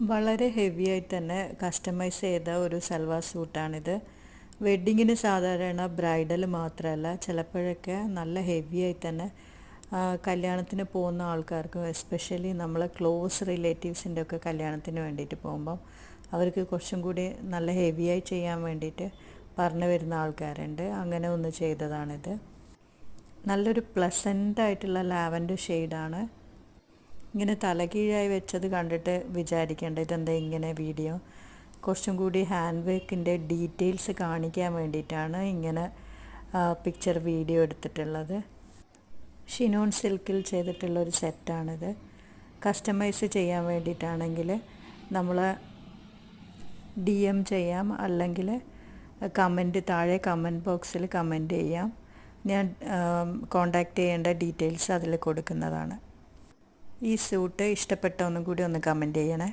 വളരെ ഹെവി ആയിട്ട് തന്നെ കസ്റ്റമൈസ് ചെയ്ത ഒരു സൽവാർ സൂട്ടാണിത്. വെഡ്ഡിങ്ങിന് സാധാരണ ബ്രൈഡൽ മാത്രമല്ല, ചിലപ്പോഴൊക്കെ നല്ല ഹെവി ആയി തന്നെ കല്യാണത്തിന് പോകുന്ന ആൾക്കാർക്കും, എസ്പെഷ്യലി നമ്മളെ ക്ലോസ് റിലേറ്റീവ്സിൻ്റെ ഒക്കെ കല്യാണത്തിന് വേണ്ടിയിട്ട് പോകുമ്പം അവർക്ക് കുറച്ചും കൂടി നല്ല ഹെവിയായി ചെയ്യാൻ വേണ്ടിയിട്ട് പറഞ്ഞു വരുന്ന ആൾക്കാരുണ്ട്. അങ്ങനെ ഒന്ന് ചെയ്തതാണിത്. നല്ലൊരു പ്ലസൻ്റ് ആയിട്ടുള്ള ലാവൻഡർ ഷെയ്ഡാണ്. ഇങ്ങനെ തലകീഴായി വെച്ചത് കണ്ടിട്ട് വിചാരിക്കേണ്ട ഇതെന്താ ഇങ്ങനെ വീഡിയോ. കുറച്ചും കൂടി ഹാൻഡ് വർക്കിൻ്റെ ഡീറ്റെയിൽസ് കാണിക്കാൻ വേണ്ടിയിട്ടാണ് ഇങ്ങനെ പിക്ചർ വീഡിയോ എടുത്തിട്ടുള്ളത്. ഷിനോൺ സിൽക്കിൽ ചെയ്തിട്ടുള്ള ഒരു സെറ്റാണിത്. കസ്റ്റമൈസ് ചെയ്യാൻ വേണ്ടിയിട്ടാണെങ്കിൽ നമ്മൾ DM ചെയ്യാം, അല്ലെങ്കിൽ താഴെ കമൻറ്റ് ബോക്സിൽ കമൻറ്റ് ചെയ്യാം. ഞാൻ കോണ്ടാക്റ്റ് ചെയ്യേണ്ട ഡീറ്റെയിൽസ് അതിൽ കൊടുക്കുന്നതാണ്. ഈ സൂട്ട് ഇഷ്ടപ്പെട്ട ഒന്നും കൂടി ഒന്ന് കമൻറ്റ് ചെയ്യണേ.